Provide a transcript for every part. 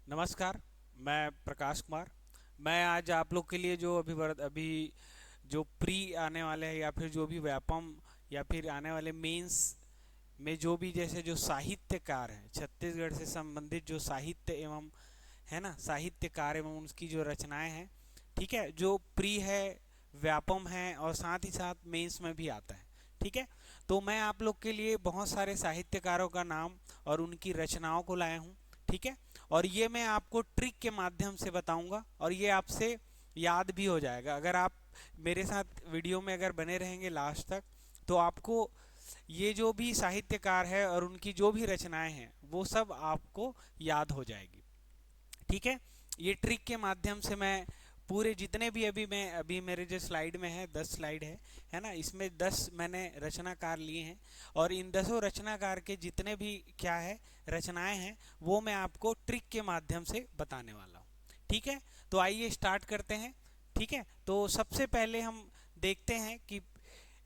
नमस्कार। मैं प्रकाश कुमार। मैं आज आप लोग के लिए जो अभी जो प्री आने वाले हैं या फिर जो भी व्यापम या फिर आने वाले मेंस में जो भी जैसे जो साहित्यकार हैं छत्तीसगढ़ से संबंधित जो साहित्य एवं है ना साहित्यकार एवं उसकी जो रचनाएं हैं, ठीक है, जो प्री है, व्यापम है और साथ ही साथ मेंस में भी आता है। ठीक है, तो मैं आप लोग के लिए बहुत सारे साहित्यकारों का नाम और उनकी रचनाओं को लाया हूँ। ठीक है, और ये मैं आपको ट्रिक के माध्यम से बताऊंगा और ये आपसे याद भी हो जाएगा अगर आप मेरे साथ वीडियो में अगर बने रहेंगे लास्ट तक। तो आपको ये जो भी साहित्यकार है और उनकी जो भी रचनाएं हैं वो सब आपको याद हो जाएगी। ठीक है, ये ट्रिक के माध्यम से मैं पूरे जितने भी अभी मेरे जो स्लाइड में है 10 स्लाइड है ना, इसमें 10 मैंने रचनाकार लिए हैं और इन 10 रचनाकार के जितने भी क्या है रचनाएं हैं वो मैं आपको ट्रिक के माध्यम से बताने वाला हूँ। ठीक है, तो आइए स्टार्ट करते हैं। ठीक है, तो सबसे पहले हम देखते हैं कि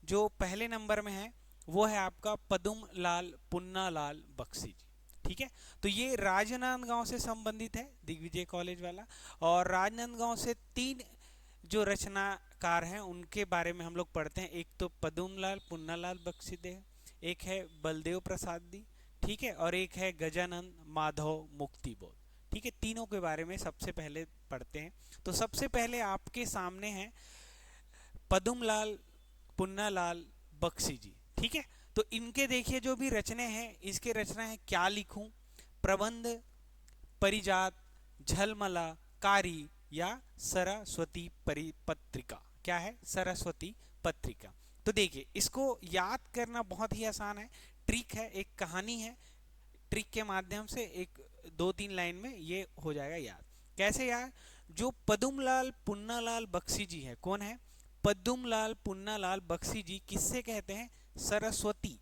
जो पहले नंबर में है वो है आपका पदुम लाल पुन्ना लाल बख्शी जी। ठीक है, तो ये राजनांदगांव से संबंधित है, दिग्विजय कॉलेज वाला। और राजनांदगांव से तीन जो रचनाकार हैं उनके बारे में हम लोग पढ़ते हैं। एक तो पदुमलाल पुन्नालाल बख्शीदे है, एक है बलदेव प्रसाद दी, ठीक है, और एक है गजानंद माधव मुक्तिबोध। ठीक है, तीनों के बारे में सबसे पहले पढ़ते हैं। तो सबसे पहले आपके सामने है पदुमलाल पुन्नालाल बख्शी जी। ठीक है, तो इनके देखिए जो भी रचने हैं, इसके रचना है क्या लिखूं, प्रबंध, परिजात, झलमला, कारी या सरस्वती परिपत्रिका। क्या है सरस्वती पत्रिका। तो देखिए इसको याद करना बहुत ही आसान है। ट्रिक है, एक कहानी है, ट्रिक के माध्यम से एक 2-3 लाइन में ये हो जाएगा याद। कैसे यार, जो पदुमलाल पुन्नालाल बख्शी जी है, कौन है? पद्दुमलाल पुन्नालाल बख्शी जी किससे कहते हैं? सरस्वती।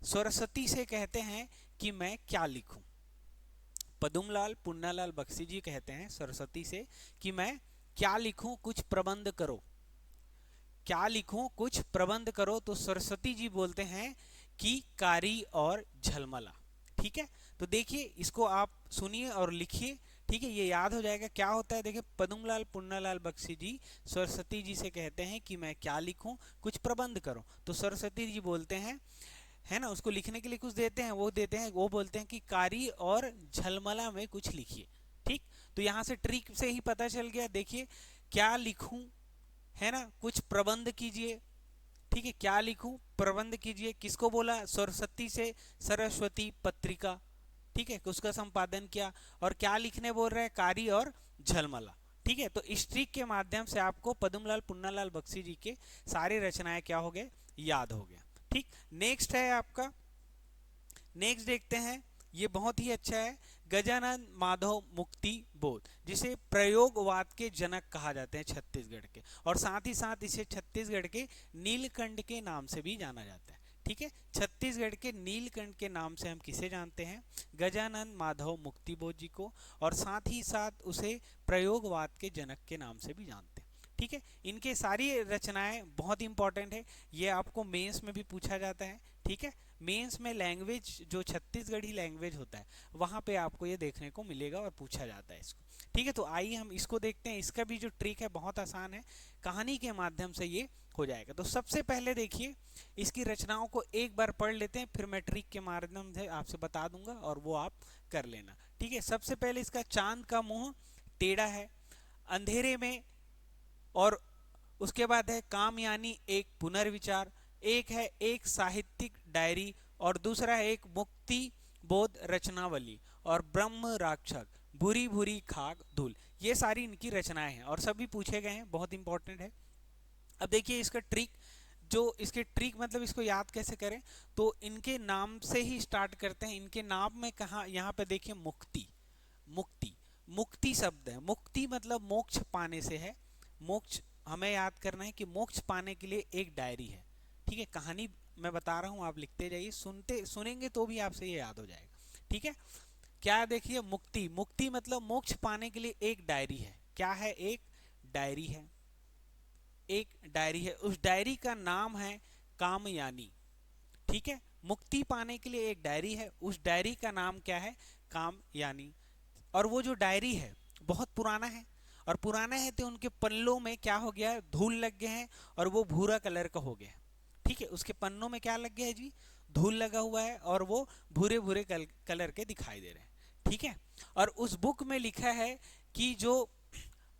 सरस्वती से कहते हैं कि मैं क्या लिखूं। पद्दुमलाल पुन्नालाल बख्शी जी कहते हैं सरस्वती से कि मैं क्या लिखूं, कुछ प्रबंध करो। क्या लिखूं, कुछ प्रबंध करो। तो सरस्वती जी बोलते हैं कि कारी और झलमला। ठीक है, तो देखिए इसको आप सुनिए और लिखिए। ठीक है, ये याद हो जाएगा क्या होता है। देखिए पद्मलाल पुन्नालाल बख्शी जी सरस्वती जी से कहते हैं कि मैं क्या लिखूं, कुछ प्रबंध करो। तो सरस्वती जी बोलते हैं, है ना, उसको लिखने के लिए कुछ देते हैं, वो बोलते हैं कि कारी और झलमला में कुछ लिखिए। ठीक, तो यहां से ट्रिक से ही पता चल गया। देखिए क्या लिखूं, है ना, कुछ प्रबंध कीजिए। ठीक है, क्या लिखूं, प्रबंध कीजिए। किसको बोला? सरस्वती से, सरस्वती पत्रिका। ठीक है, उसका संपादन किया। और क्या लिखने बोल रहे हैं? कारी और झलमला। ठीक है, तो इस ट्रिक के माध्यम से आपको पद्मलाल पुन्नालाल बख्शी जी के सारे रचनाएं क्या हो गए, याद हो गया। ठीक, नेक्स्ट है आपका, नेक्स्ट देखते हैं। ये बहुत ही अच्छा है, गजानन माधव मुक्ति बोध, जिसे प्रयोगवाद के जनक कहा जाते हैं छत्तीसगढ़ के, और साथ ही साथ इसे छत्तीसगढ़ के नीलकंठ के नाम से भी जाना जाता है। ठीक है, छत्तीसगढ़ के नीलकंठ के नाम से हम किसे जानते हैं? गजानन माधव मुक्ति बोध जी को, और साथ ही साथ उसे प्रयोगवाद के जनक के नाम से भी जानते हैं। ठीक है, इनके सारी रचनाएं बहुत इंपॉर्टेंट है, ये आपको मेंस में भी पूछा जाता है। ठीक है, मेंस में लैंग्वेज जो छत्तीसगढ़ी लैंग्वेज होता है वहां पे आपको ये देखने को मिलेगा और पूछा जाता है इसको। ठीक है, तो आइए हम इसको देखते हैं। इसका भी जो ट्रिक है बहुत आसान है, कहानी के माध्यम से ये हो जाएगा। तो सबसे पहले देखिए इसकी रचनाओं को एक बार पढ़ लेते हैं, फिर मैं ट्रिक के माध्यम से आपसे बता दूंगा और वो आप कर लेना। ठीक है, सबसे पहले इसका चांद का मुंह टेढ़ा है, अंधेरे में, और उसके बाद है काम यानी एक पुनर्विचार, एक है एक साहित्यिक डायरी, और दूसरा है एक मुक्ति बोध रचनावली, और ब्रह्म राक्षक, भूरी भूरी खाक धूल। ये सारी इनकी रचनाएं हैं और सभी पूछे गए हैं, बहुत इंपॉर्टेंट है। अब देखिए इसका ट्रिक, जो इसके ट्रिक मतलब इसको याद कैसे करें, तो इनके नाम से ही स्टार्ट करते हैं। इनके नाम में कहा, यहाँ पे देखिए मुक्ति, मुक्ति, मुक्ति शब्द है। मुक्ति मतलब मोक्ष पाने से है। मोक्ष हमें याद करना है कि मोक्ष पाने के लिए एक डायरी है। ठीक है, कहानी मैं बता रहा हूं, आप लिखते जाइए, सुनते सुनेंगे तो भी आपसे ये याद हो जाएगा। ठीक है, क्या देखिए मुक्ति, मुक्ति मतलब मोक्ष पाने के लिए एक डायरी है। क्या है? एक डायरी है, एक डायरी है, उस डायरी का नाम है कामयानी। ठीक है, मुक्ति पाने के लिए एक डायरी है, उस डायरी का नाम क्या है? कामयानी। और वो जो डायरी है बहुत पुराना है, और पुराना है तो उनके पन्नों में क्या हो गया है, धूल लग गए हैं और वो भूरा कलर का हो गया है। ठीक है, उसके पन्नों में क्या लग गया है जी, धूल लगा हुआ है और वो भूरे भूरे कलर के दिखाई दे रहे हैं। ठीक है, और उस बुक में लिखा है कि जो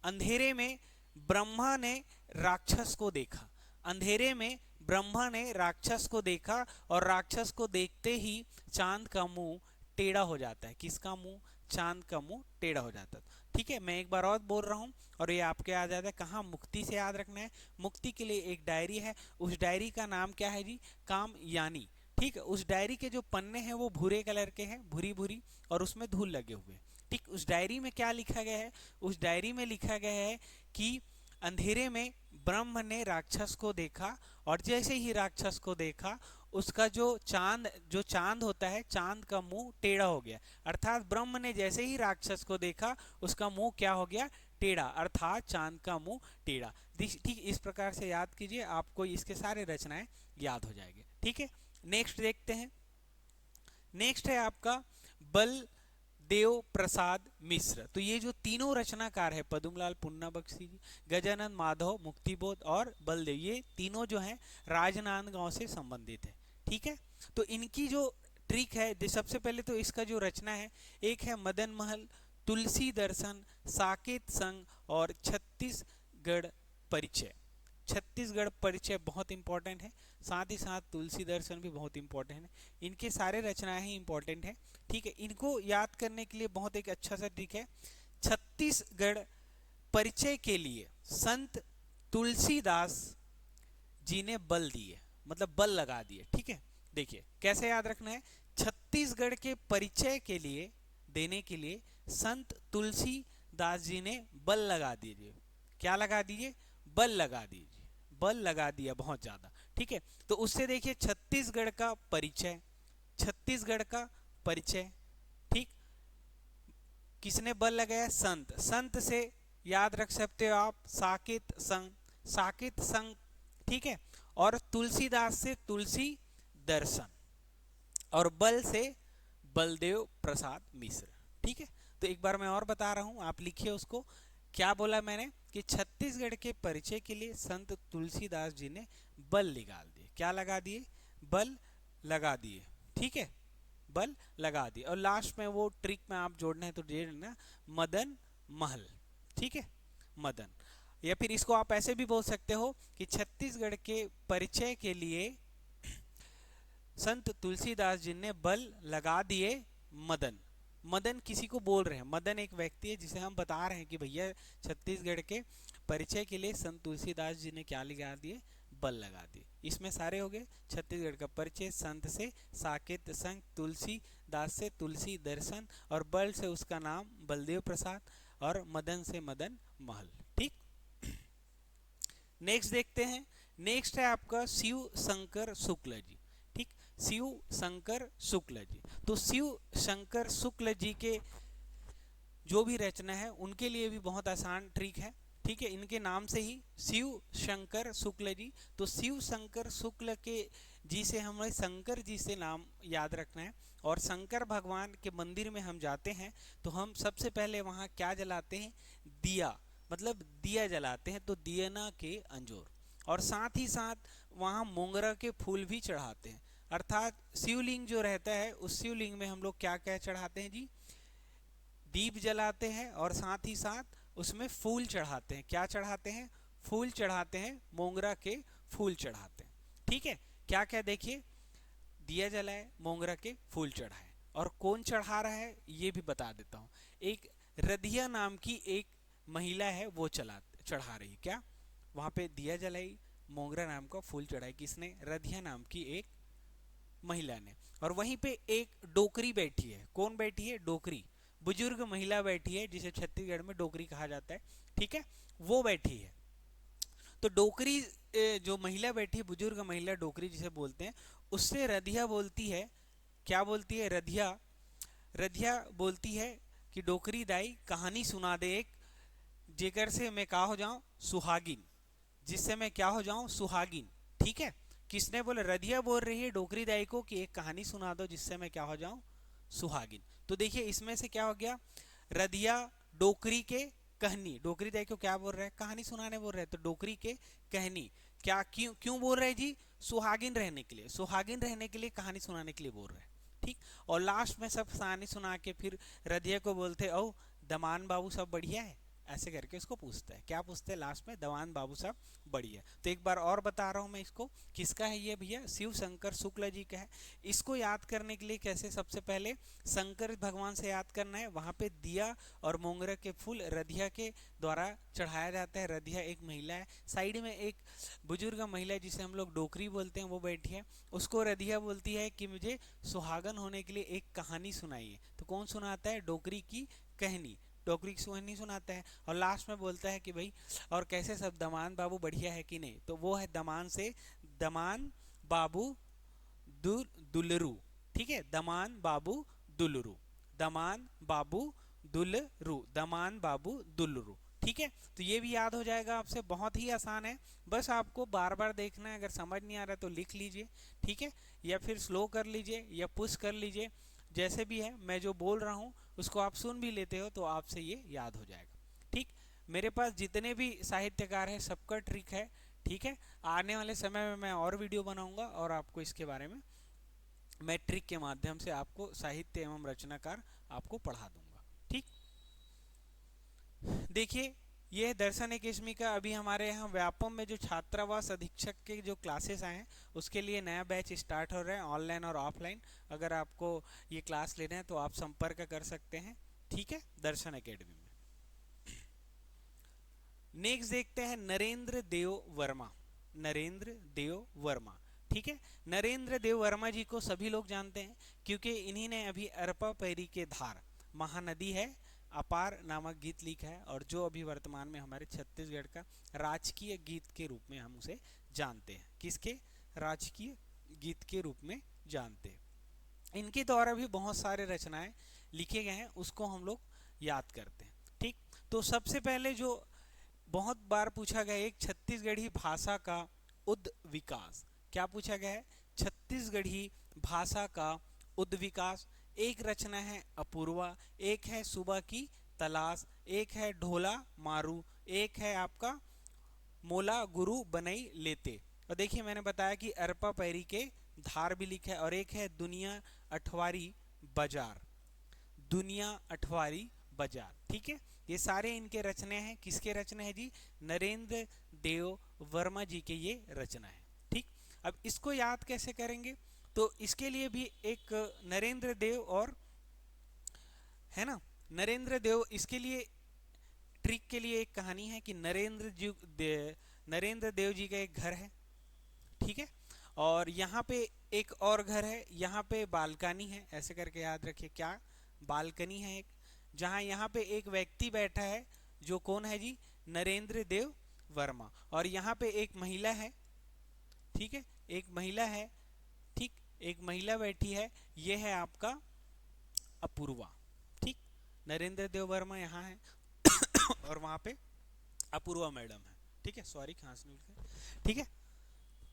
अंधेरे में ब्रह्मा ने राक्षस को देखा, अंधेरे में ब्रह्मा ने राक्षस को देखा, और राक्षस को देखते ही चांद का मुंह टेढ़ा हो जाता है। किसका मुंह, चांद का मुंह टेढ़ा हो जाता है। ठीक है, मैं एक बार और बोल रहा हूँ और ये आपके याद जाता है। कहाँ, मुक्ति से याद रखना है। मुक्ति के लिए एक डायरी है, उस डायरी का नाम क्या है जी, काम यानी। ठीक है, उस डायरी के जो पन्ने हैं वो भूरे कलर के हैं, भूरी भूरी, और उसमें धूल लगे हुए हैं। ठीक, उस डायरी में क्या लिखा गया है, उस डायरी में लिखा गया है कि अंधेरे में ब्रह्म ने राक्षस को देखा, और जैसे ही राक्षस को देखा उसका जो चांद होता है, चांद का मुंह टेढ़ा हो गया। अर्थात ब्रह्म ने जैसे ही राक्षस को देखा उसका मुंह क्या हो गया, टेढ़ा, अर्थात चांद का मुंह टेढ़ा। ठीक, इस प्रकार से याद कीजिए, आपको इसके सारे रचनाएं याद हो जाएंगे। ठीक है, नेक्स्ट देखते हैं। नेक्स्ट है आपका बलदेव प्रसाद मिश्र। तो ये जो तीनों रचनाकार है, पद्मलाल पुन्ना बख्शी जी, गजानन माधव मुक्तिबोध और बलदेव, ये तीनों जो हैं राजनांदगांव से संबंधित है। ठीक है, तो इनकी जो ट्रिक है, सबसे पहले तो इसका जो रचना है, एक है मदन महल, तुलसी दर्शन, साकेत संघ और छत्तीसगढ़ परिचय। छत्तीसगढ़ परिचय बहुत इंपॉर्टेंट है, साथ ही साथ तुलसी दर्शन भी बहुत इंपॉर्टेंट है। इनके सारे रचनाएं ही इंपॉर्टेंट है। ठीक है, इनको याद करने के लिए बहुत एक अच्छा सा ट्रिक है। छत्तीसगढ़ परिचय के लिए संत तुलसीदास जी ने बल दिए, मतलब बल लगा दिए। ठीक है, देखिए कैसे याद रखना है। छत्तीसगढ़ के परिचय के लिए देने के लिए संत तुलसीदास जी ने बल लगा दिए। क्या लगा दिए, बल लगा दीजिए, बल लगा दिया बहुत ज्यादा। ठीक है, तो उससे देखिए छत्तीसगढ़ का परिचय, छत्तीसगढ़ का परिचय। ठीक, किसने बल लगाया, संत, संत से याद रख सकते हो आप साकेत संघ, साकेत संघ। ठीक है, और तुलसीदास से तुलसी दर्शन, और बल से बलदेव प्रसाद मिश्र। ठीक है, तो एक बार मैं और बता रहा हूं, आप लिखिए उसको। क्या बोला मैंने कि छत्तीसगढ़ के परिचय के लिए संत तुलसीदास जी ने बल लगा दिए। क्या लगा दिए, बल लगा दिए। ठीक है, बल लगा दिए। और लास्ट में वो ट्रिक में आप जोड़ना है तो जोड़ लेना, मदन महल। ठीक है, मदन, या फिर इसको आप ऐसे भी बोल सकते हो कि छत्तीसगढ़ के परिचय के लिए संत तुलसीदास जी ने बल लगा दिए मदन। मदन किसी को बोल रहे हैं, मदन एक व्यक्ति है जिसे हम बता रहे हैं कि भैया छत्तीसगढ़ के परिचय के लिए संत तुलसीदास जी ने क्या लगा दिए, बल लगा दिए। इसमें सारे हो गए, छत्तीसगढ़ का परिचय, संत से साकेत संघ, तुलसीदास से तुलसी दर्शन, और बल से उसका नाम बलदेव प्रसाद, और मदन से मदन महल। ठीक, नेक्स्ट देखते हैं। नेक्स्ट है आपका शिव शंकर शुक्ल जी। ठीक, शिव शंकर शुक्ल जी। तो शिव शंकर शुक्ल जी के जो भी रचना है उनके लिए भी बहुत आसान ट्रिक है। ठीक है, इनके नाम से ही शिव शंकर शुक्ल जी। तो शिव शंकर शुक्ल के जी से हमें शंकर जी से नाम याद रखना है। और शंकर भगवान के मंदिर में हम जाते हैं तो हम सबसे पहले वहाँ क्या जलाते हैं, दिया, मतलब दिया जलाते हैं, तो दियना के अंजोर, और साथ ही साथ वहाँ मोंगरा के फूल भी चढ़ाते हैं। अर्थात शिवलिंग जो रहता है उस शिवलिंग में हम लोग क्या क्या चढ़ाते हैं जी, दीप जलाते हैं, और साथ ही साथ उसमें फूल चढ़ाते हैं। क्या चढ़ाते हैं, फूल चढ़ाते हैं, मोंगरा के फूल चढ़ाते हैं। ठीक है, क्या क्या देखिए, दिया जलाए, मोंगरा के फूल चढ़ाए, और कौन चढ़ा रहा है ये भी बता देता हूँ। एक रधिया नाम की एक महिला है, वो चढ़ा रही। क्या, वहां पे दिया जलाई, मोंगरा नाम का फूल चढ़ाई, किसने, रधिया नाम की एक महिला ने। और वहीं पे एक डोकरी बैठी है। कौन बैठी है, डोकरी, बुजुर्ग महिला बैठी है, जिसे छत्तीसगढ़ में डोकरी कहा जाता है। ठीक है, वो बैठी है। तो डोकरी जो महिला बैठी है, बुजुर्ग महिला डोकरी जिसे बोलते हैं, उससे रधिया बोलती है, क्या बोलती है, रधिया, रधिया बोलती है कि डोकरी दाई कहानी सुना दे एक, जेकर से मैं क्या हो जाऊं, सुहागिन, जिससे मैं क्या हो जाऊं, सुहागिन। ठीक है, किसने बोला, रधिया बोल रही है डोकरी दाई को कि एक कहानी सुना दो जिससे मैं क्या हो जाऊं, सुहागिन। तो देखिए इसमें से क्या हो गया, रदिया डोकरी के कहनी, डोकरी देखो क्या बोल रहे हैं, कहानी सुनाने बोल रहे हैं, तो डोकरी के कहनी क्या, क्यों क्यों बोल रहे हैं जी, सुहागिन रहने के लिए, सुहागिन रहने के लिए कहानी सुनाने के लिए बोल रहे हैं। ठीक, और लास्ट में सब कहानी सुना के फिर रदिया को बोलते ओ दमान बाबू सब बढ़िया है, ऐसे करके उसको पूछता है, क्या पूछते हैं लास्ट में, दमान बाबू साहब बढ़िया। तो एक बार और बता रहा हूँ मैं इसको, किसका है ये भैया, शिव शंकर शुक्ल जी का है। इसको याद करने के लिए कैसे, सबसे पहले शंकर भगवान से याद करना है, वहां पे दिया और मोंगरा के फूल रधिया के द्वारा चढ़ाया जाता है। रधिया एक महिला है, साइड में एक बुजुर्ग महिला जिसे हम लोग डोकरी बोलते हैं वो बैठी है, उसको रधिया बोलती है कि मुझे सुहागन होने के लिए एक कहानी सुनाइए। तो कौन सुनाता है, डोकरी की कहनी, डोकरी की कहानी सुनाता है। और लास्ट में बोलता है कि भाई और कैसे सब दमान बाबू बढ़िया है कि नहीं, तो वो है दमान से दमान बाबू दुलरू। ठीक है, दमान बाबू दुलरू, दमान बाबू दुलरू, दमान बाबू दुलरू। ठीक है, तो ये भी याद हो जाएगा आपसे, बहुत ही आसान है, बस आपको बार बार देखना है, अगर समझ नहीं आ रहा तो लिख लीजिए। ठीक है, या फिर स्लो कर लीजिए या पुश कर लीजिए, जैसे भी है, मैं जो बोल रहा हूँ उसको आप सुन भी लेते हो तो आपसे ये याद हो जाएगा। ठीक, मेरे पास जितने भी साहित्यकार हैं सबका ट्रिक है। ठीक है, आने वाले समय में मैं और वीडियो बनाऊंगा और आपको इसके बारे में मैं ट्रिक के माध्यम से आपको साहित्य एवं रचनाकार आपको पढ़ा दूंगा। ठीक, देखिए ये दर्शन एकेडमी का अभी हमारे यहाँ व्यापम में जो छात्रावास अधीक्षक के जो क्लासेस आए हैं उसके लिए नया बैच स्टार्ट हो रहा है, ऑनलाइन और ऑफलाइन। अगर आपको ये क्लास लेना है तो आप संपर्क कर सकते हैं। ठीक है, दर्शन एकेडमी में। नेक्स्ट देखते हैं नरेंद्र देव वर्मा, नरेंद्र देव वर्मा। ठीक है, नरेंद्र देव वर्मा जी को सभी लोग जानते हैं क्योंकि इन्हीं ने अभी अरपा पैरी के धार महानदी है अपार नामक गीत लिखा है, और जो अभी वर्तमान में हमारे छत्तीसगढ़ का राजकीय गीत के रूप में हम उसे जानते हैं। किसके, राजकीय गीत के रूप में जानते हैं। इनके द्वारा भी बहुत सारे रचनाएं लिखे गए हैं, उसको हम लोग याद करते हैं। ठीक, तो सबसे पहले जो बहुत बार पूछा गया एक छत्तीसगढ़ी भाषा का उद्विकास, क्या पूछा गया है, छत्तीसगढ़ी भाषा का उद्विकास। एक रचना है अपूर्वा, एक है सुबह की तलाश, एक है ढोला मारू, एक है आपका मोला गुरु बनई लेते। और देखिए मैंने बताया कि अरपा पैरी के धार भी लिखा है, और एक है दुनिया अठवारी बाजार, दुनिया अठवारी बाजार। ठीक है, ये सारे इनके रचने हैं, किसके रचने हैं जी, नरेंद्र देव वर्मा जी के ये रचना है। ठीक, अब इसको याद कैसे करेंगे, तो इसके लिए भी एक नरेंद्र देव और है ना, नरेंद्र देव, इसके लिए ट्रिक के लिए एक कहानी है कि नरेंद्र देव जी का एक घर है। ठीक है, और यहाँ पे एक और घर है, यहाँ पे बालकनी है, ऐसे करके याद रखिए, क्या बालकनी है एक, जहाँ यहाँ पे एक व्यक्ति बैठा है जो कौन है जी, नरेंद्र देव वर्मा, और यहाँ पे एक महिला है। ठीक है, एक महिला है, ठीक, एक महिला बैठी है, ये है आपका अपूर्वा। ठीक, नरेंद्र देव वर्मा यहाँ है और वहाँ पे अपूर्वा मैडम है। ठीक है, सॉरी खांसने, ठीक है,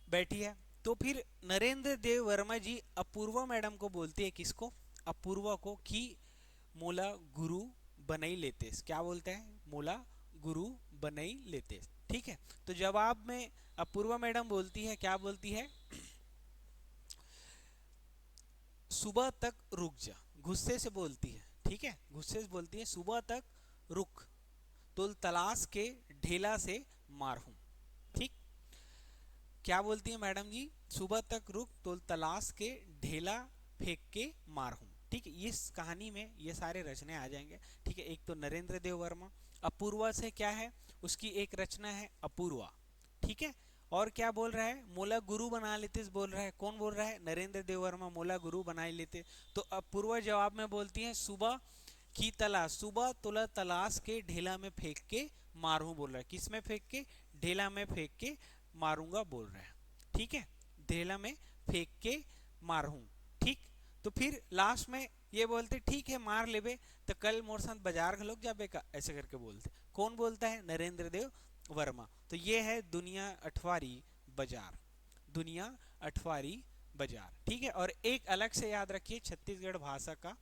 बैठी है। तो फिर नरेंद्र देव वर्मा जी अपूर्वा मैडम को बोलती है, किसको, अपूर्वा को, कि मोला गुरु बनई लेते, क्या बोलते हैं, मोला गुरु बनई लेते। ठीक है, तो जवाब में अपूर्वा मैडम बोलती है, क्या बोलती है, सुबह तक रुक जा, गुस्से से बोलती है। ठीक है, गुस्से से बोलती है, सुबह तक रुक तुल तलाश के ढेला से मारूं। ठीक, क्या बोलती है मैडम जी, सुबह तक रुक तुल तलाश के ढेला फेंक के मारूं। ठीक है, इस कहानी में ये सारे रचने आ जाएंगे। ठीक है, एक तो नरेंद्र देव वर्मा, अपूर्वा से क्या है, उसकी एक रचना है अपूर्वा। ठीक है, और क्या बोल रहा है, मोला गुरु बना लेते बोल रहा है, कौन बोल रहा है, नरेंद्र देव वर्मा, मोला गुरु बना लेते। तो अपूर्वा जवाब में बोलती है, सुबह की तलाश, सुबह तुला तलाश के ढेला में फेंक के मारूं बोल रहा है, किस में फेंक के, ढेला में फेंक के मारूंगा बोल रहा है। ठीक है, ढेला में फेंक के मारूं। ठीक, तो फिर लास्ट में ये बोलते, ठीक है मार लेबे तो कल मोर साथ बाजार घलोक जाबे का, ऐसे करके बोलते। कौन बोलता है, नरेंद्र देव वर्मा। तो ये है दुनिया अठवारी बाजार, दुनिया अठवारी बाजार। ठीक है, और एक अलग से याद रखिए, छत्तीसगढ़ भाषा का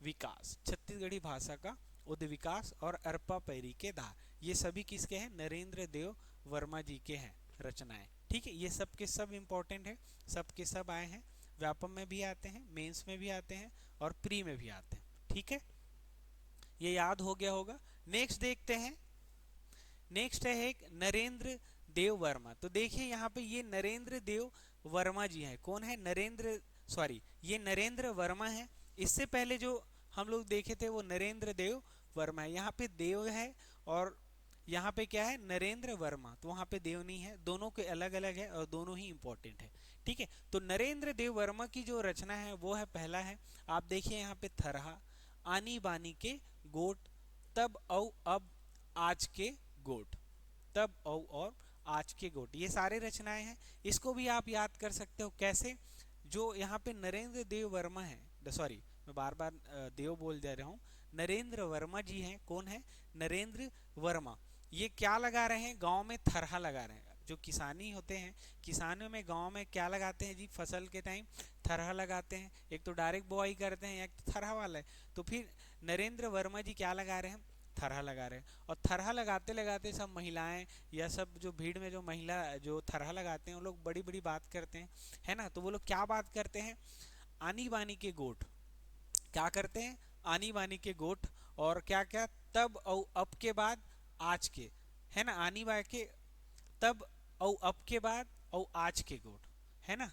विकास, छत्तीसगढ़ी भाषा का उद विकास और अरपा पैरी के धार, ये सभी किसके हैं? नरेंद्र देव वर्मा जी के हैं रचनाएं। ठीक है, ये सब के सब इंपॉर्टेंट है, सब के सब आए हैं, व्यापम में भी आते हैं, मेंस में भी आते हैं और प्री में भी आते हैं। ठीक है, ये याद हो गया होगा। नेक्स्ट देखते हैं, नेक्स्ट है एक नरेंद्र देव वर्मा। तो देखिए यहाँ पे ये नरेंद्र देव वर्मा जी हैं। कौन है? नरेंद्र, सॉरी ये नरेंद्र वर्मा है। इससे पहले जो हम लोग देखे थे वो नरेंद्र देव वर्मा है। यहाँ पे देव है और यहाँ पे क्या है? नरेंद्र वर्मा। तो वहाँ पे देव नहीं है, दोनों के अलग अलग है और दोनों ही इंपॉर्टेंट है। ठीक है, तो नरेंद्र देव वर्मा की जो रचना है वो है, पहला है आप देखिए यहाँ पे, थरहा, आनी बानी के गोट, तब औ अब आज के गोट, तब औ और आज के गोट, ये सारे रचनाएं हैं। इसको भी आप याद कर सकते हो कैसे? जो यहाँ पे नरेंद्र देव वर्मा है, सॉरी मैं बार बार देव बोल दे रहा हूँ, नरेंद्र वर्मा जी हैं। कौन है? नरेंद्र वर्मा। ये क्या लगा रहे हैं? गांव में थरहा लगा रहे हैं। जो किसानी होते हैं, किसानों में गांव में क्या लगाते हैं जी? फसल के टाइम थरहा लगाते हैं। एक तो डायरेक्ट बुआई करते हैं, एक तो थरहा वाला है। तो फिर नरेंद्र वर्मा जी क्या लगा रहे हैं? थरहा लगा रहे हैं। और थरहा लगाते लगाते सब महिलाएं या सब जो भीड़ में जो महिला जो थरहा लगाते हैं वो लोग बड़ी बड़ी बात करते हैं, है ना? तो वो लोग क्या बात करते हैं? आनी बानी के गोट, क्या करते हैं? आनी बानी के गोट, और क्या क्या? तब और अब के बाद आज के, है ना? आनी बानी के तब और अब के बाद और आज के गोट, है ना?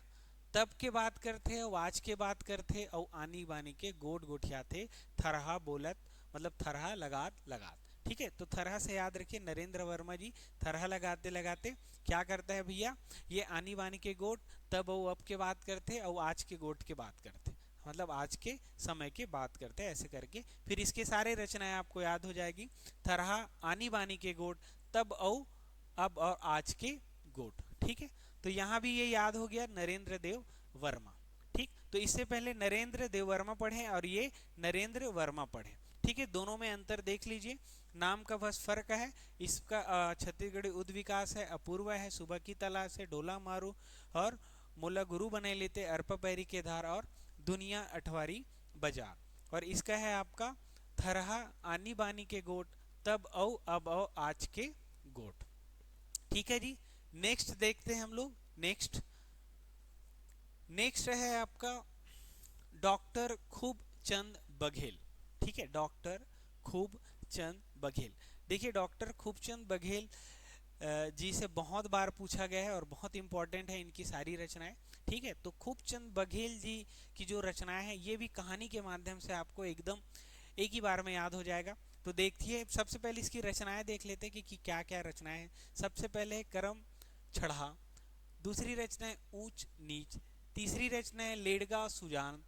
तब के बात करते और आज के बात करते और आनी बानी के गोट गोठिया थे, थरहा बोलत, मतलब थरहा लगात लगात। ठीक है, तो थरहा से याद रखिए, नरेंद्र वर्मा जी थरहा लगाते लगाते क्या करता है भैया? ये आनी बानी के गोट, तब और अब के बात करते और आज के गोट के बात करते, मतलब आज के समय के बात करते हैं, ऐसे करके फिर इसके सारे रचनाएं आपको याद हो जाएगी। थरहा, आनी बानी के गोट, तब और अब और आज के गोट। ठीक है, तो यहाँ भी ये याद हो गया, नरेंद्र देव वर्मा। ठीक, तो इससे पहले नरेंद्र देव वर्मा पढ़े और ये नरेंद्र वर्मा पढ़े। ठीक है, दोनों में अंतर देख लीजिए, नाम का बस फर्क है। इसका छत्तीसगढ़ी उद विकास है, अपूर्वा है, सुबह की तलाश है, डोला मारू और मुला गुरु बने लेते, अरपा पैरी के धार और दुनिया अठवारी बाजार। और इसका है आपका थरहा, आनी बानी के गोट, तब औ अब औ आज के गोट। ठीक है जी, नेक्स्ट देखते हैं हम लोग। नेक्स्ट नेक्स्ट है आपका डॉक्टर खूबचंद बघेल। ठीक है, डॉक्टर खूबचंद बघेल। देखिए डॉक्टर खूबचंद बघेल जी से बहुत बार पूछा गया है और बहुत इंपॉर्टेंट है इनकी सारी रचनाएं। ठीक है, तो खूबचंद बघेल जी की जो रचनाएं हैं ये भी कहानी के माध्यम से आपको एकदम एक ही बार में याद हो जाएगा। तो देखिए, सबसे पहले इसकी रचनाएं देख लेते हैं कि क्या क्या रचनाएं हैं। सबसे पहले है करम चढ़ा, दूसरी रचना है ऊंच नीच, तीसरी रचना है लेडगा सुजान,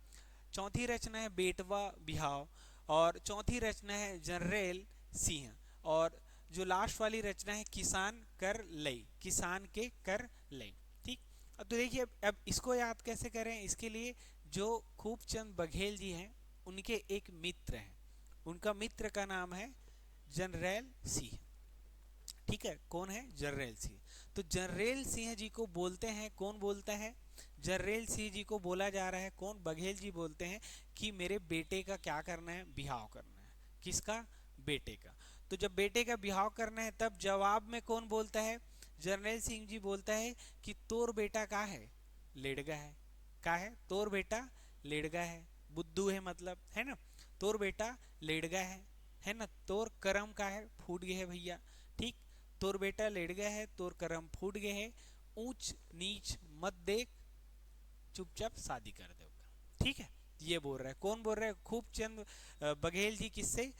चौथी रचना है बेटवा बिहाव और चौथी रचना है जनरेल सिंह, और जो लास्ट वाली रचना है किसान कर लई, किसान के कर लई। ठीक, अब तो देखिए अब इसको याद कैसे करें? इसके लिए जो खूबचंद बघेल जी हैं उनके एक मित्र हैं, उनका मित्र का नाम है जनरल सिंह। ठीक है, कौन है? जनरल सिंह। तो जनरल सिंह जी को बोलते हैं, कौन बोलता है? जनरल सिंह जी को बोला जा रहा है, कौन? बघेल जी बोलते हैं कि मेरे बेटे का क्या करना है? बिहाव करना है। किसका? बेटे का। तो जब बेटे का बिहाव करना है तब जवाब में कौन बोलता है? जनरल सिंह जी बोलता है कि तोर बेटा का है? लेड़गा है। का है? तोर बेटा लेड़गा है, बुद्धू है मतलब, है ना? तोर बेटा लेड़गा है ना? तोर करम का है? फूट गए है भैया। ठीक, तोर बेटा लेट गया है, तोर करम फूट गए है, ऊंच नीच मत देख, चुपचाप शादी कर देगा। ठीक है, ये बोल रहा है, कौन बोल रहा है? खूबचंद बघेल जी। किससे?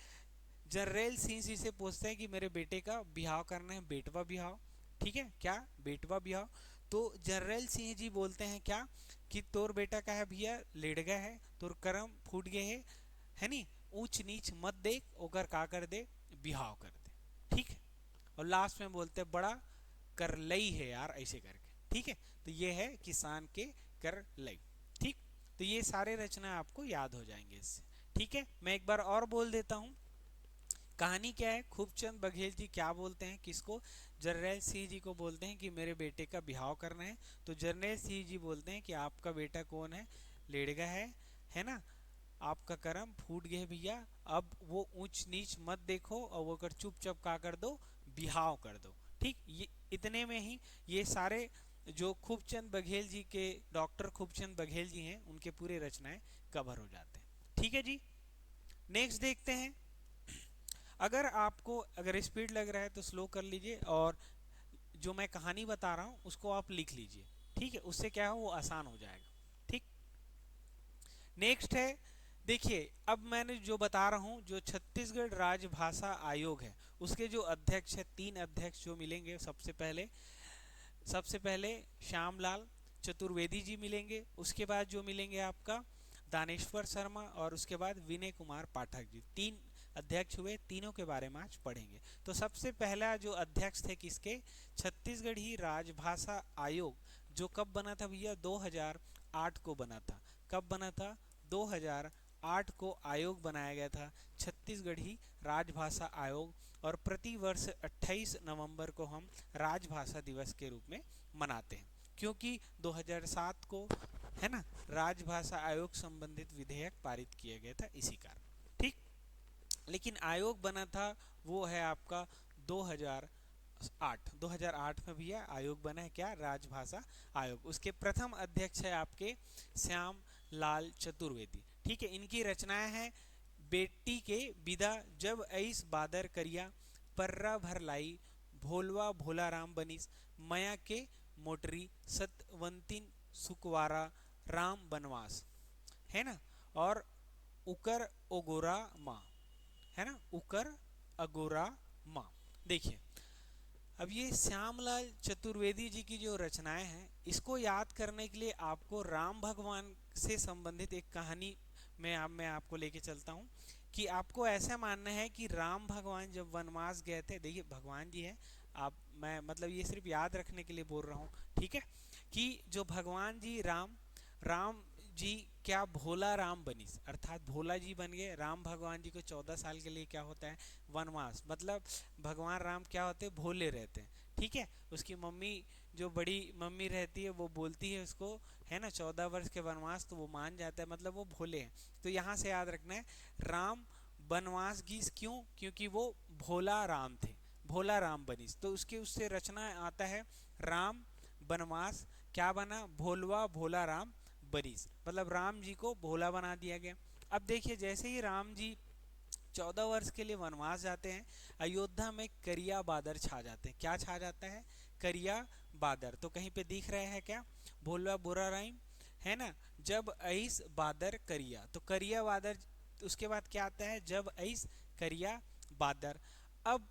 जनरल सिंह जी से पूछते हैं कि मेरे बेटे का बिहाव करना है, बेटवा बिहाव। ठीक है, क्या? बेटवा बिहाव। तो जनरल सिंह जी बोलते हैं क्या? कि तोर बेटा का है भैया? लेट गया है, तोर करम फूट गए है नी, ऊंच नीच मत देख, ओकर का कर दे? बिहाव कर दे। ठीक है, और लास्ट में बोलते हैं बड़ा कर लई है यार, ऐसे करके। ठीक है, तो ये है किसान के कर लई। ठीक, तो ये सारे रचना आपको याद हो जाएंगे इससे। ठीक है, मैं एक बार और बोल देता हूँ कहानी क्या है। खूबचंद बघेल जी क्या बोलते हैं? किसको? जनरल सिंह जी को बोलते हैं कि मेरे बेटे का बिहाव करना है। तो जनरल सिंह जी बोलते हैं कि आपका बेटा कौन है? लेड़गा है ना? आपका कर्म फूट गए भैया, अब वो ऊंच नीच मत देखो और वो कर चुपचाप का कर दो, बिहाव कर दो। ठीक, ये इतने में ही ये सारे जो खूबचंद बघेल जी के, डॉक्टर खूबचंद बघेल जी हैं, उनके पूरे रचनाएं कवर हो जाते हैं। ठीक है जी, नेक्स्ट देखते हैं। अगर स्पीड लग रहा है तो स्लो कर लीजिए, और जो मैं कहानी बता रहा हूँ उसको आप लिख लीजिए। ठीक है, उससे क्या है वो आसान हो जाएगा। ठीक, नेक्स्ट है, देखिए अब मैंने जो बता रहा हूँ, जो छत्तीसगढ़ राजभाषा आयोग है उसके जो अध्यक्ष है, 3 अध्यक्ष जो मिलेंगे, सबसे पहले श्यामलाल चतुर्वेदी जी मिलेंगे, उसके बाद जो मिलेंगे आपका दानेश्वर शर्मा, और उसके बाद विनय कुमार पाठक जी। 3 अध्यक्ष हुए, तीनों के बारे में आज पढ़ेंगे। तो सबसे पहला जो अध्यक्ष थे किसके, छत्तीसगढ़ी राजभाषा आयोग, जो कब बना था भैया, 2008 को बना था। कब बना था, 2008 को आयोग बनाया गया था, छत्तीसगढ़ी राजभाषा आयोग। और प्रति वर्ष 28 नवंबर को हम राजभाषा दिवस के रूप में मनाते हैं, क्योंकि 2007 को, है ना, राजभाषा आयोग संबंधित विधेयक पारित किया गया था इसी कारण। ठीक, लेकिन आयोग बना था वो है आपका 2008 में भैया आयोग बना है, क्या, राजभाषा आयोग। उसके प्रथम अध्यक्ष है आपके श्याम लाल चतुर्वेदी। ठीक है, इनकी रचनाएं हैं, बेटी के विदा जब ऐस बादर करिया, पर्रा भर लाई, भोलवा भोला राम बनीस, मया के मोटरी, सतवंतिन सुकवारा, राम बनवास, है ना, और उकर ओगोरा माँ, है ना, उकर अगोरा माँ। देखिए, अब ये श्यामलाल चतुर्वेदी जी की जो रचनाएं हैं, इसको याद करने के लिए आपको राम भगवान से संबंधित एक कहानी मैं आपको लेके चलता हूँ, कि आपको ऐसा मानना है कि राम भगवान जब वनवास गए थे, देखिए भगवान जी हैं, आप, मैं मतलब ये सिर्फ याद रखने के लिए बोल रहा हूँ, ठीक है, कि जो भगवान जी राम जी क्या भोला राम बनी, अर्थात भोला जी बन गए। राम भगवान जी को 14 साल के लिए क्या होता है, वनवास, मतलब भगवान राम क्या होते हैं, भोले रहते हैं। ठीक है, उसकी मम्मी, जो बड़ी मम्मी रहती है, वो बोलती है उसको, है ना, 14 वर्ष के वनवास, तो वो मान जाता है, मतलब वो भोले हैं। तो यहाँ से याद रखना है, राम वनवास गीस, क्यों, क्योंकि वो भोला राम थे, भोला राम बनीस। तो उसके उससे रचना आता है, राम वनवास क्या बना, भोलवा भोला राम बनीस, मतलब राम जी को भोला बना दिया गया। अब देखिए, जैसे ही राम जी 14 वर्ष के लिए वनवास जाते हैं, अयोध्या में करिया बादर छा जाते हैं। क्या छा जाता है, करिया बादर। तो कहीं पे दिख रहा है क्या, भोलवा बुरा राइम, है ना, जब ऐस बादर करिया, तो करिया बादर, उसके बाद क्या आता है, जब ऐस करिया बादर। अब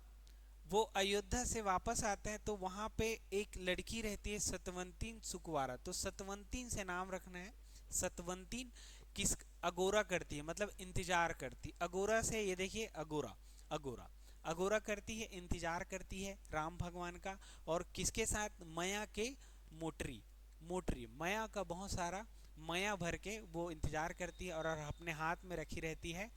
वो अयोध्या से वापस आते हैं, तो वहां पे एक लड़की रहती है सतवंतीन सुकवारा। तो सतवंतीन से नाम रखना है, सतवंतीन किस, अगोरा करती है, मतलब इंतजार करती, अगोरा से, ये देखिए अगोरा, अगोरा अगोरा करती है, इंतजार करती है राम भगवान का। और किसके साथ, मया के मोटरी, मोटरी मया का बहुत सारा मया भर के वो इंतजार करती है, और अपने हाथ में रखी रहती है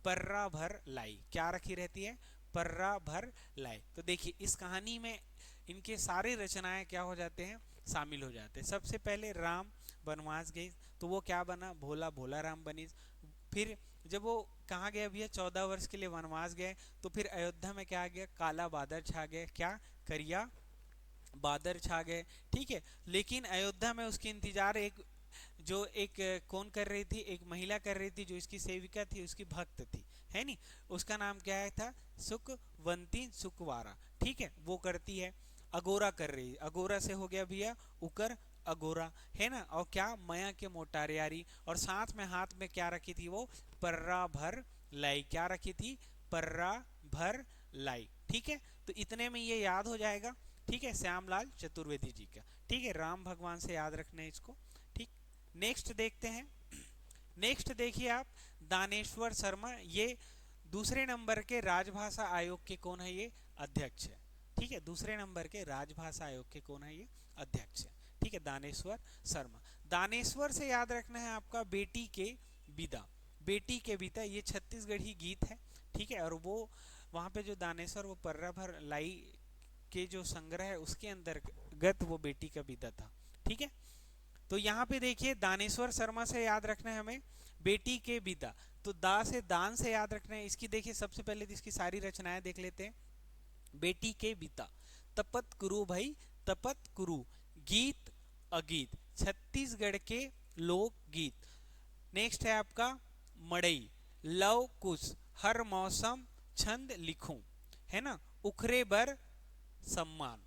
पर्रा भर लाई। क्या रखी रहती है, पर्रा भर लाई। तो देखिए, इस कहानी में इनके सारे रचनाएं क्या हो जाते हैं, शामिल हो जाते हैं। सबसे पहले राम वनवास गए, तो वो क्या बना, भोला भोला राम बनी। फिर जब वो कहाँ गया भैया, 14 वर्ष के लिए वनवास गए, तो फिर अयोध्या में क्या आ गया, काला बादर छा गया, क्या, करिया बादर छा गए। ठीक है, लेकिन अयोध्या में उसकी इंतजार एक कौन कर रही थी, एक महिला कर रही थी, जो इसकी सेविका थी, उसकी भक्त थी, है नी, उसका नाम क्या है था, सुकवंती सुकवारा। ठीक है, वो करती है, अगोरा कर रही है, अगोरा से हो गया भैया उकर अगोरा, है ना, और क्या, मया के मोटारियारी, और साथ में हाथ में क्या रखी थी वो, पर्रा भर लाई। क्या रखी थी, पर्रा भर लाई। ठीक है, तो इतने में ये याद हो जाएगा। ठीक है, श्यामलाल चतुर्वेदी जी का। ठीक है, राम भगवान से याद रखना है इसको। ठीक, नेक्स्ट देखते हैं। नेक्स्ट देखिए आप, दानेश्वर शर्मा, ये दूसरे नंबर के राजभाषा आयोग के कौन है, ये अध्यक्ष है। ठीक है, दूसरे नंबर के राजभाषा आयोग के कौन है, ये अध्यक्ष है। ठीक है, दानेश्वर शर्मा। दानेश्वर से याद रखना है आपका बेटी के विदा, बेटी के विदा, ये छत्तीसगढ़ी गीत है। ठीक है, और वो वहां पे जो दानेश्वर, वो पर्रा भर लाई के जो संग्रह है उसके अंतर्गत वो बेटी का विदा था। ठीक है, तो यहाँ पे देखिए, दानेश्वर शर्मा से याद रखना है हमें, बेटी के बिदा, तो दा से दान से याद रखना है। इसकी देखिए सबसे पहले तो इसकी सारी रचनाएं देख लेते हैं। बेटी के बिता, तपत कुरु भाई तपत कुरु, गीत अगीत, छत्तीसगढ़ के लोक गीत। नेक्स्ट है आपका मड़ई, लव कुश, हर मौसम छंद लिखूं, है ना, उखरे बर सम्मान।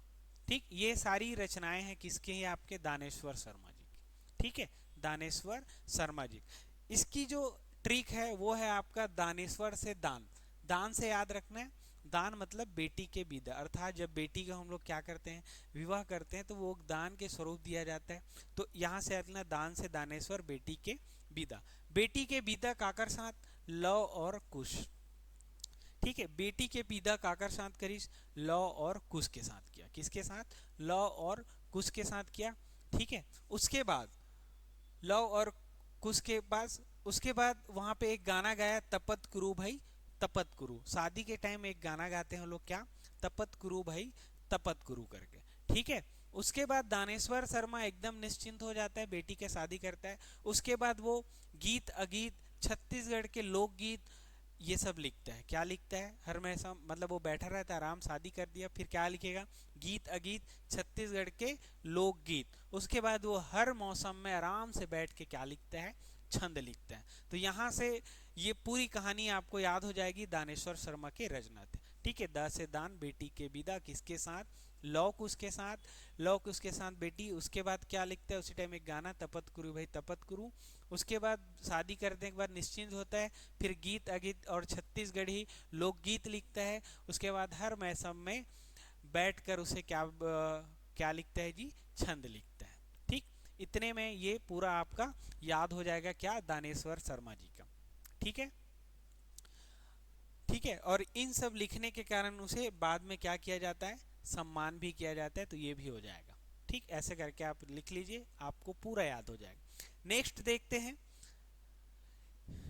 ठीक, ये सारी रचनाएं हैं किसके हैं, आपके दानेश्वर शर्मा जी की। ठीक है, दानेश्वर शर्मा जी। इसकी जो ट्रिक है वो है आपका दानेश्वर से दान, दान से याद रखना है। दान मतलब बेटी के विदा, अर्थात जब बेटी का हम लोग क्या करते हैं, विवाह करते हैं, तो वो दान के स्वरूप दिया जाता है। तो यहाँ से अपना दान से दानेश्वर, बेटी के विदा। बेटी के विदा काकर साथ, लव और कुश। ठीक है, बेटी के विदा काकर साथ करीस, लव और कुश के साथ किया। किसके साथ, लव और कुश के साथ किया। ठीक है, उसके बाद लव और कुश के पास, उसके बाद वहां पे एक गाना गाया, तपत कुरु भाई तपत कुरु। शादी के टाइम एक गाना गाते हैं लोग, क्या, तपत कुरु भाई तपत कुरु करके। ठीक है, उसके बाद दानेश्वर शर्मा एकदम निश्चिंत हो जाता है, बेटी के शादी करता है। उसके बाद वो गीत अगीत, छत्तीसगढ़ के लोकगीत, ये सब लिखता है। क्या लिखता है, हर हमेशा मतलब वो बैठा रहता है, आराम, शादी कर दिया, फिर क्या लिखेगा, गीत अगीत, छत्तीसगढ़ के लोकगीत। उसके बाद वो हर मौसम में आराम से बैठ के क्या लिखता है, छंद लिखता है। तो यहाँ से ये पूरी कहानी आपको याद हो जाएगी दानेश्वर शर्मा के रचना थे। ठीक है, द से दान, बेटी के विदा, किसके साथ, लौक उसके साथ, लौक उसके साथ बेटी। उसके बाद क्या लिखता है, उसी टाइम एक गाना, तपत कुरु भाई तपत कुरु। उसके बाद शादी करने के बाद निश्चिंत होता है, फिर गीत अगीत और छत्तीसगढ़ी लोकगीत लिखता है। उसके बाद हर मौसम में बैठकर उसे क्या लिखता है जी, छंद लिखता है। ठीक, इतने में ये पूरा आपका याद हो जाएगा, क्या, दानेश्वर शर्मा जी का। ठीक है, ठीक है, और इन सब लिखने के कारण उसे बाद में क्या किया जाता है, सम्मान भी किया जाता है। तो ये भी हो जाएगा। ठीक, ऐसे करके आप लिख लीजिए, आपको पूरा याद हो जाएगा। नेक्स्ट देखते हैं।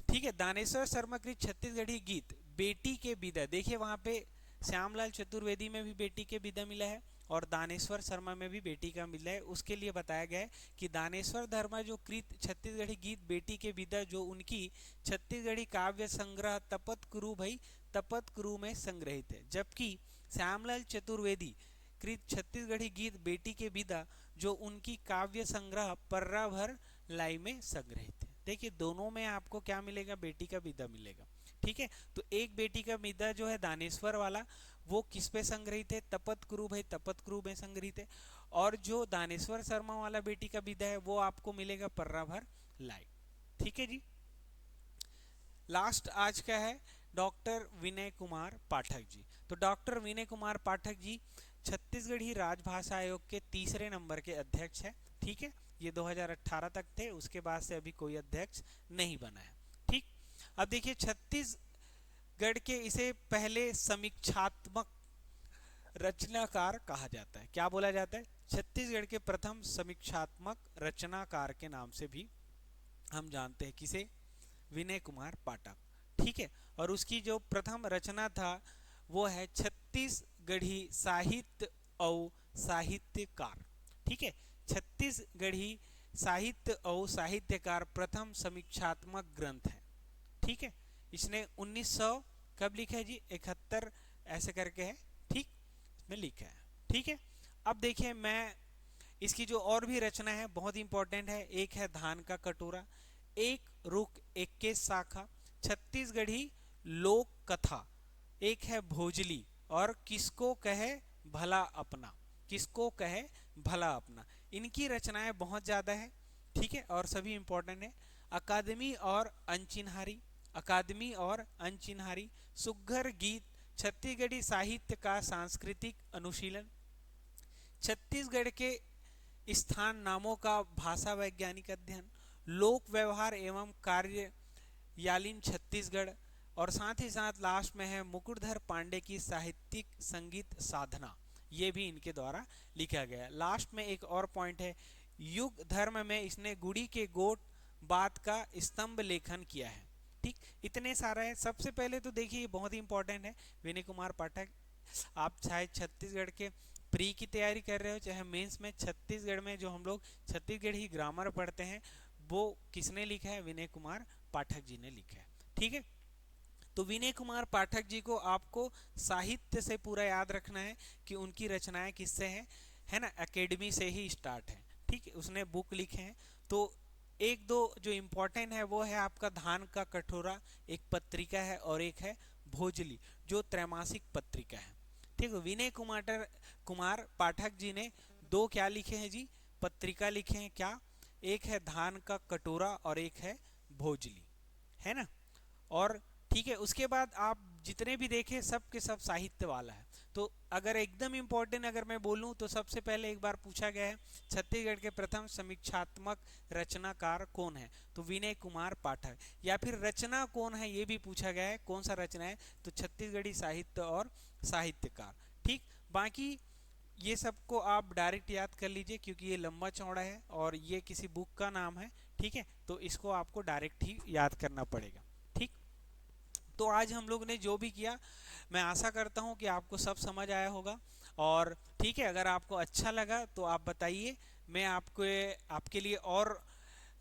ठीक है, दानेश्वर शर्मा कृत छत्तीसगढ़ी गीत, बेटी के विदा। देखिए वहां पे श्यामलाल चतुर्वेदी में भी बेटी के विदा मिला है, और दानेश्वर शर्मा में भी बेटी का मिला है। उसके लिए बताया गया है कि दानेश्वर धर्मा जो कृत छत्तीसगढ़ी गीत बेटी के विदा, जो उनकी छत्तीसगढ़ी काव्य संग्रह तपत कुरु भाई तपत कुरु में संग्रहित है, जबकि श्यामलाल चतुर्वेदी कृत छत्तीसगढ़ी गीत बेटी के विदा, जो उनकी काव्य संग्रह पर्रा भर लाई में संग्रहित है। देखिए दोनों में आपको क्या मिलेगा, बेटी का विदा मिलेगा। ठीक है, तो एक बेटी का विदा जो है दानेश्वर वाला, वो किस पे संग्रहित है, तपत कुरु भाई तपत कुरु में संग्रहित है। और जो दानेश्वर शर्मा वाला बेटी का विदा है, वो आपको मिलेगा पर्रा भर लाई। ठीक है जी। लास्ट आज का है डॉक्टर विनय कुमार पाठक जी। तो डॉक्टर विनय कुमार पाठक जी छत्तीसगढ़ी राजभाषा आयोग के तीसरे नंबर के अध्यक्ष है। ठीक है, ये 2018 तक थे, उसके बाद से अभी कोई अध्यक्ष नहीं बना है। ठीक, अब देखिए छत्तीसगढ़ के इसे पहले समीक्षात्मक रचनाकार कहा जाता है। क्या बोला जाता है, छत्तीसगढ़ के प्रथम समीक्षात्मक रचनाकार के नाम से भी हम जानते हैं किसे, विनय कुमार पाठक। ठीक है, और उसकी जो प्रथम रचना था वो है छत्तीसगढ़ी साहित्य और साहित्यकार। ठीक है, छत्तीसगढ़ी साहित्य और साहित्यकार प्रथम समीक्षात्मक ग्रंथ है। ठीक है, इसने 1900 कब लिखा है जी, 71 ऐसे करके है। ठीक, इसमें लिखा है। ठीक है, अब देखिए मैं इसकी जो और भी रचना है बहुत इंपॉर्टेंट है। एक है धान का कटोरा, एक रुख 21 शाखा, छत्तीसगढ़ी लोक कथा, एक है भोजली, और किसको कहे भला अपना, किसको कहे भला अपना। इनकी रचनाएं बहुत ज्यादा है। ठीक है, और सभी इंपॉर्टेंट है। अकादमी और अनचिन्हारी, अकादमी और अनचिन्हारी, सुघ्घर गीत, छत्तीसगढ़ी साहित्य का सांस्कृतिक अनुशीलन, छत्तीसगढ़ के स्थान नामों का भाषा वैज्ञानिक अध्ययन, लोक व्यवहार एवं कार्य यालिन छत्तीसगढ़, और साथ ही साथ लास्ट में है मुकुटधर पांडे की साहित्यिक संगीत साधना। ये भी इनके द्वारा लिखा गया। लास्ट में एक और पॉइंट है, युग धर्म में इसने गुड़ी के गोट बात का स्तंभ लेखन किया है। ठीक, इतने सारा है। सबसे पहले तो देखिए बहुत ही इंपॉर्टेंट है, विनय कुमार पाठक। आप चाहे छत्तीसगढ़ के प्री की तैयारी कर रहे हो, चाहे मेंस में, छत्तीसगढ़ में जो हम लोग छत्तीसगढ़ी ग्रामर पढ़ते हैं, वो किसने लिखा है, विनय कुमार पाठक जी ने लिखा है। ठीक है, तो विनय कुमार पाठक जी को आपको साहित्य से पूरा याद रखना है कि उनकी रचनाएं किससे हैं, है ना, एकेडमी से ही स्टार्ट है। ठीक है, उसने बुक लिखे हैं। तो एक दो जो इम्पोर्टेंट है वो है आपका धान का कटोरा, एक पत्रिका है, और एक है भोजली जो त्रैमासिक पत्रिका है। ठीक है, विनय कुमार पाठक जी ने दो क्या लिखे हैं जी, पत्रिका लिखे हैं। क्या? एक है धान का कटोरा और एक है भोजली, है ना। और ठीक है, उसके बाद आप जितने भी देखें सब के सब साहित्य वाला है। तो अगर एकदम इम्पोर्टेंट अगर मैं बोलूं तो सबसे पहले एक बार पूछा गया है छत्तीसगढ़ के प्रथम समीक्षात्मक रचनाकार कौन है, तो विनय कुमार पाठक। या फिर रचना कौन है ये भी पूछा गया है, कौन सा रचना है, तो छत्तीसगढ़ी साहित्य और साहित्यकार। ठीक, बाकी ये सबको आप डायरेक्ट याद कर लीजिए क्योंकि ये लंबा चौड़ा है और ये किसी बुक का नाम है। ठीक है, तो इसको आपको डायरेक्ट ही याद करना पड़ेगा। ठीक, तो आज हम लोग ने जो भी किया मैं आशा करता हूँ कि आपको सब समझ आया होगा। और ठीक है, अगर आपको अच्छा लगा तो आप बताइए, मैं आपको आपके लिए और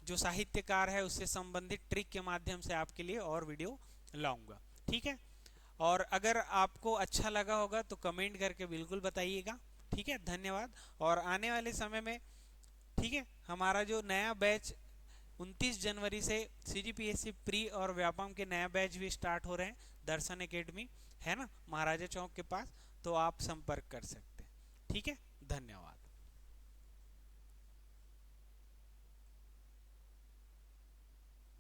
जो साहित्यकार है उससे संबंधित ट्रिक के माध्यम से आपके लिए और वीडियो लाऊंगा। ठीक है, और अगर आपको अच्छा लगा होगा तो कमेंट करके बिल्कुल बताइएगा। ठीक है, धन्यवाद। और आने वाले समय में ठीक है हमारा जो नया बैच 29 जनवरी से CGPSC प्री और व्यापम के नया बैच भी स्टार्ट हो रहे हैं, दर्शन एकेडमी, है ना, महाराजा चौक के पास, तो आप संपर्क कर सकते हैं। ठीक है, धन्यवाद।